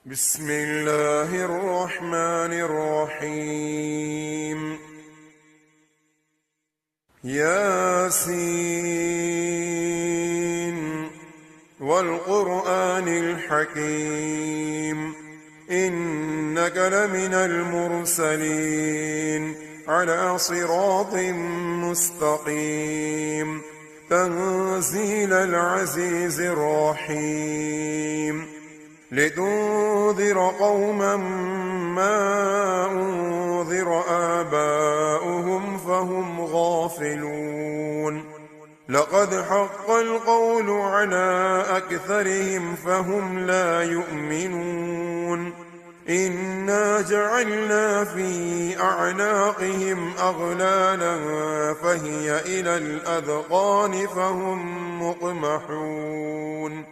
بسم الله الرحمن الرحيم. ياسين والقرآن الحكيم إنك لمن المرسلين على صراط مستقيم تنزيل العزيز الرحيم لتنذر قوما ما أنذر آباؤهم فهم غافلون لقد حق القول على أكثرهم فهم لا يؤمنون إنا جعلنا في أعناقهم أغلالا فهي إلى الأذقان فهم مقمحون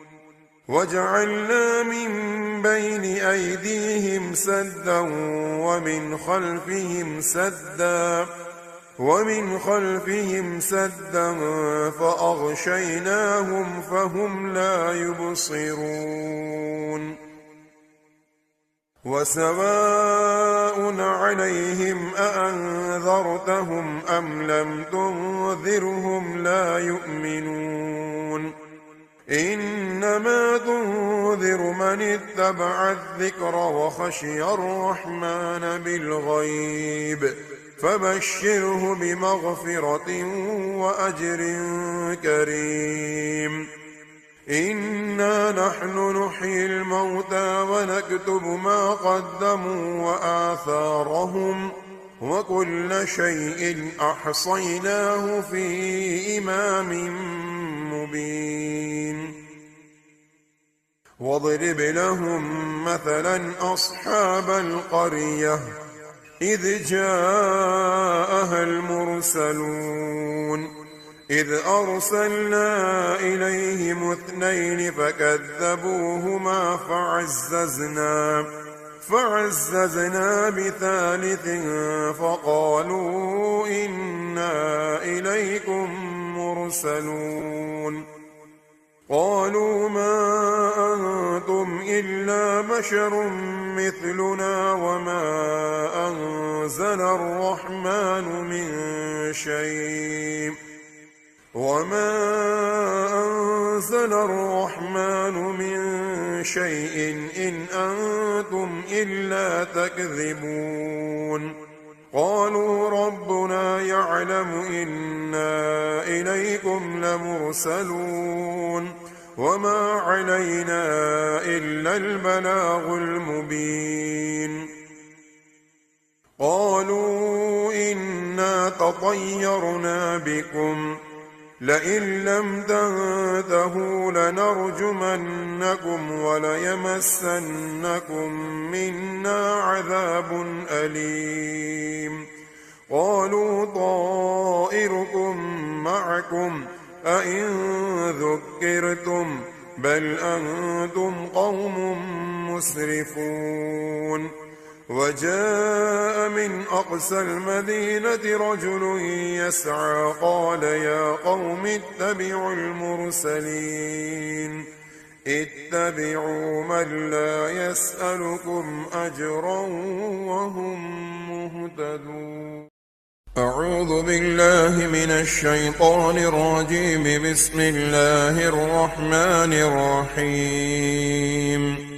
وجعلنا من بين أيديهم سدا ومن خلفهم سدا فأغشيناهم فهم لا يبصرون وسواء عليهم أأنذرتهم أم لم تنذرهم لا يؤمنون إنما تنذر من اتبع الذكر وخشي الرحمن بالغيب فبشره بمغفرة وأجر كريم إنا نحن نحيي الموتى ونكتب ما قدموا وآثارهم وكل شيء أحصيناه في إمام مبين واضرب لهم مثلا أصحاب القرية إذ جاءها المرسلون إذ أرسلنا إليهم 2 فكذبوهما فعززنا بثالث فقالوا إنا إليكم مرسلون قالوا ما أنتم إلا بشر مثلنا وما أنزل الرحمن من شيء إن أنتم إلا تكذبون قالوا ربنا يعلم إنا إليكم لمرسلون وما علينا إلا البلاغ المبين قالوا إنا تطيرنا بكم لئن لم تنتهوا لنرجمنكم وليمسنكم منا عذاب أليم قالوا طائركم معكم أئن ذكرتم بل أنتم قوم مسرفون وجاء من أقصى المدينة رجل يسعى قال يا قوم اتبعوا المرسلين اتبعوا من لا يسألكم أجرا وهم مهتدون أعوذ بالله من الشيطان الرجيم بسم الله الرحمن الرحيم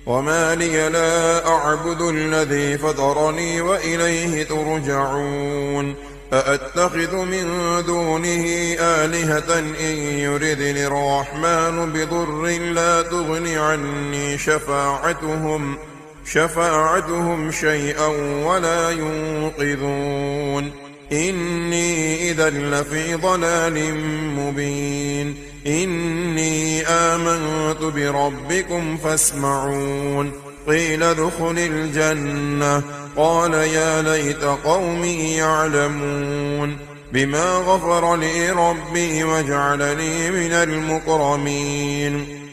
وما لي لا أعبد الذي فطرني وإليه ترجعون أأتخذ من دونه آلهة إن يردني الرحمن بضر لا تغن عني شفاعتهم شيئا ولا ينقذون إني إذا لفي ضلال مبين إني آمنت بربكم فاسمعون قيل ادخل الجنة قال يا ليت قومي يعلمون بما غفر لي ربي وجعلني من المكرمين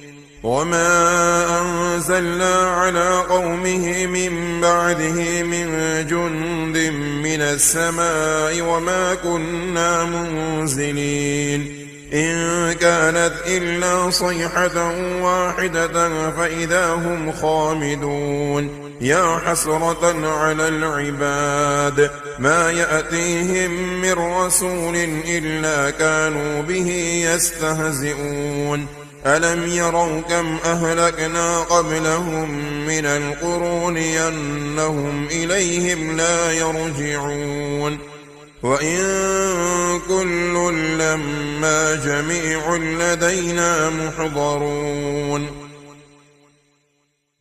وما أنزلنا على قومه من بعده من جند من السماء وما كنا منزلين إن كانت إلا صيحة واحدة فإذا هم خامدون يا حسرة على العباد ما يأتيهم من رسول إلا كانوا به يستهزئون ألم يروا كم أهلكنا قبلهم من القرون أنهم إليهم لا يرجعون وإن كل لما جميع لدينا محضرون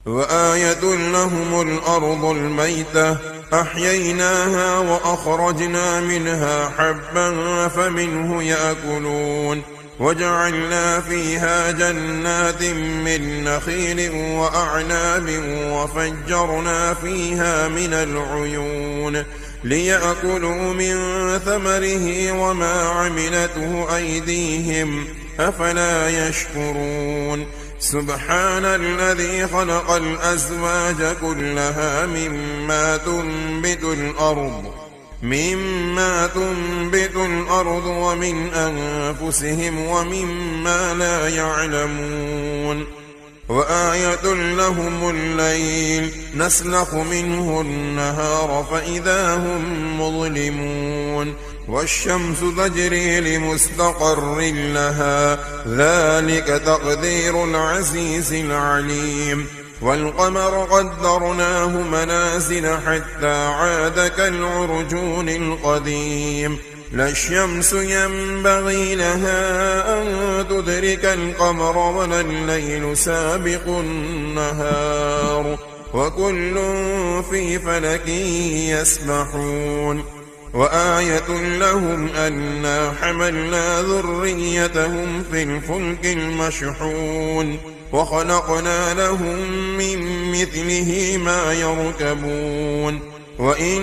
وآية لهم الأرض الميتة أحييناها وأخرجنا منها حبا فمنه يأكلون وجعلنا فيها جنات من نخيل وأعناب وفجرنا فيها من العيون ليأكلوا من ثمره وما عملته أيديهم أفلا يشكرون سبحان الذي خلق الأزواج كلها مما تنبت الأرض ومن أنفسهم ومما لا يعلمون وآية لهم الليل نسلخ منه النهار فإذا هم مظلمون والشمس تجري لمستقر لها ذلك تقدير العزيز العليم والقمر قدرناه منازل حتى عاد كالعرجون القديم لا الشمس ينبغي لها أن تدرك القمر ولا الليل سابق النهار وكل في فلك يسبحون وآية لهم أنا حملنا ذريتهم في الفلك المشحون وخلقنا لهم من مثله ما يركبون وإن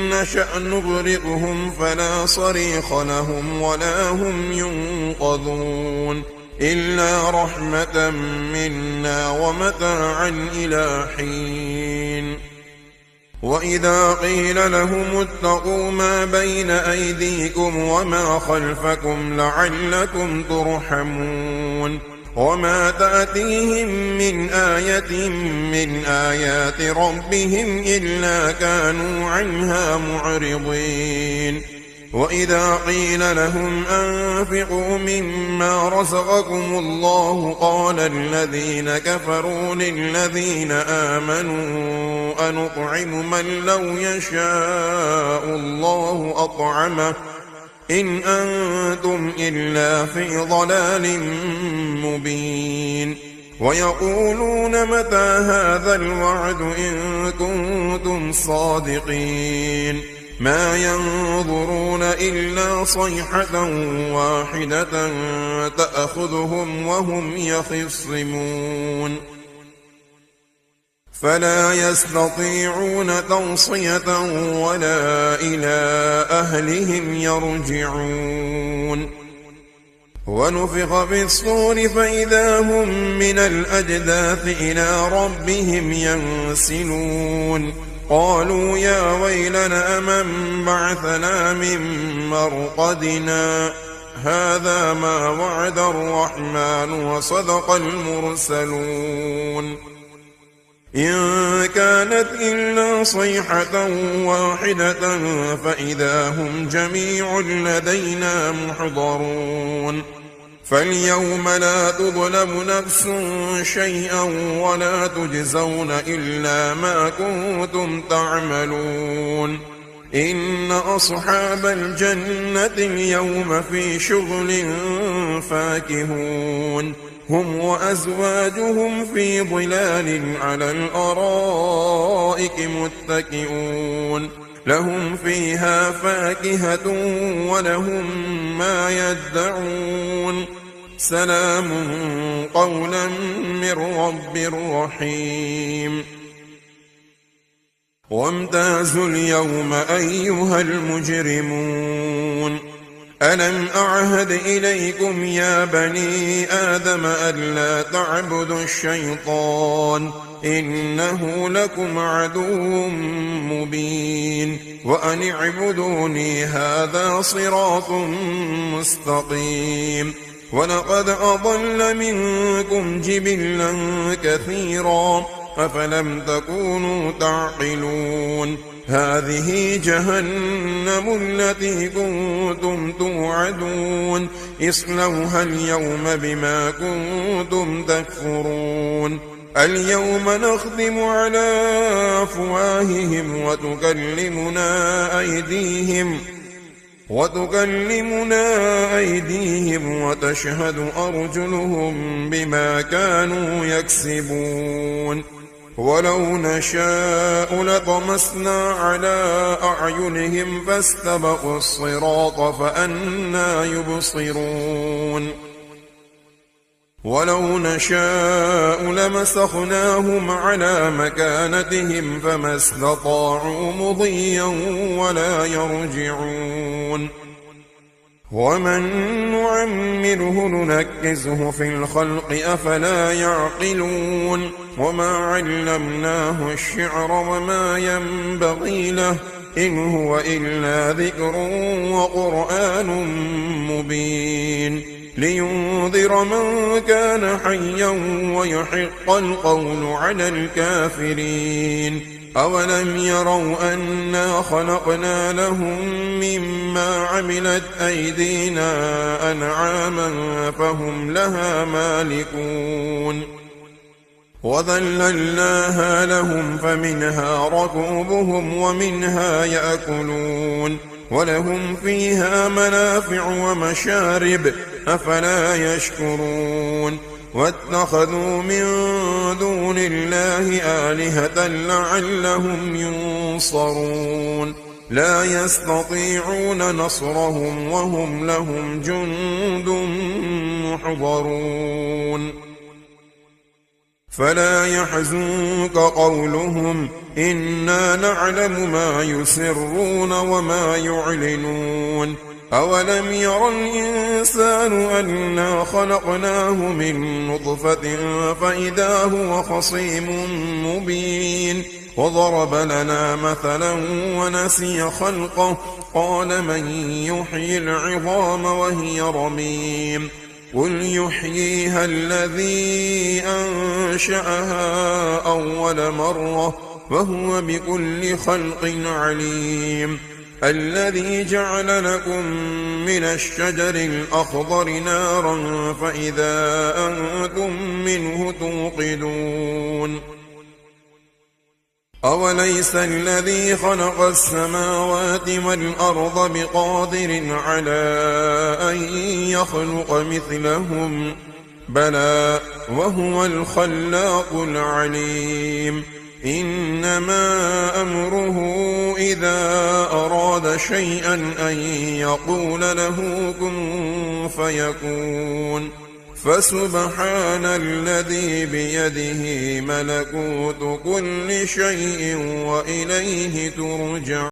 نشأ نغرقهم فلا صريخ لهم ولا هم ينقذون إلا رحمة منا ومتاعا إلى حين وإذا قيل لهم اتقوا ما بين أيديكم وما خلفكم لعلكم ترحمون وما تأتيهم من آية من آيات ربهم إلا كانوا عنها معرضين وإذا قيل لهم أنفقوا مما رزقكم الله قال الذين كفروا للذين آمنوا أنطعم من لو يشاء الله أطعمه إن أنتم إلا في ضلال مبين ويقولون متى هذا الوعد إن كنتم صادقين ما ينظرون إلا صيحة واحدة تأخذهم وهم يخصمون فلا يستطيعون توصية ولا إلى أهلهم يرجعون ونفخ في الصور فإذا هم من الأجداث إلى ربهم ينسلون قالوا يا ويلنا من بعثنا من مرقدنا هذا ما وعد الرحمن وصدق المرسلون إن كانت إلا صيحة واحدة فإذا هم جميع لدينا محضرون فاليوم لا تظلم نفس شيئا ولا تجزون إلا ما كنتم تعملون إن أصحاب الجنة اليوم في شغل فاكهون هم وأزواجهم في ظلال على الأرائك متكئون لهم فيها فاكهة ولهم ما يدعون سلام قولا من رب رحيم وامتازوا اليوم أيها المجرمون ألم أعهد إليكم يا بني آدم ألا تعبدوا الشيطان إنه لكم عدو مبين وأن اعبدوني هذا صراط مستقيم ولقد أضل منكم جبلا كثيرا أفلم تكونوا تعقلون هذه جهنم التي كنتم توعدون اصلوها اليوم بما كنتم تكفرون اليوم نختم على أفواههم وتكلمنا أيديهم وتشهد أرجلهم بما كانوا يكسبون ولو نشاء لطمسنا على أعينهم فاستبقوا الصراط فأنى يبصرون ولو نشاء لمسخناهم على مكانتهم فما استطاعوا مضيا ولا يرجعون ومن نعمره ننكزه في الخلق أفلا يعقلون وما علمناه الشعر وما ينبغي له إن هو إلا ذكر وقرآن مبين لينذر من كان حيا ويحق القول على الكافرين أولم يروا أنا خلقنا لهم مما عملت أيدينا أنعاما فهم لها مالكون وذللناها لهم فمنها ركوبهم ومنها يأكلون ولهم فيها منافع ومشارب أفلا يشكرون واتخذوا من دون الله آلهة لعلهم ينصرون لا يستطيعون نصرهم وهم لهم جند محضرون فلا يحزنك قولهم إنا نعلم ما يسرون وما يعلنون أولم ير الإنسان أنا خلقناه من نطفة فإذا هو خصيم مبين وضرب لنا مثلا ونسي خلقه قال من يحيي العظام وهي رميم قل يحييها الذي أنشأها أول مرة وهو بكل خلق عليم الذي جعل لكم من الشجر الأخضر نارا فإذا أنتم منه توقدون أوليس الذي خلق السماوات والأرض بقادر على أن يخلق مثلهم بلى وهو الخلاق العليم إنما أمره إذا أراد شيئا أن يقول له كن فيكون فسبحان الذي بيده ملكوت كل شيء وإليه ترجعون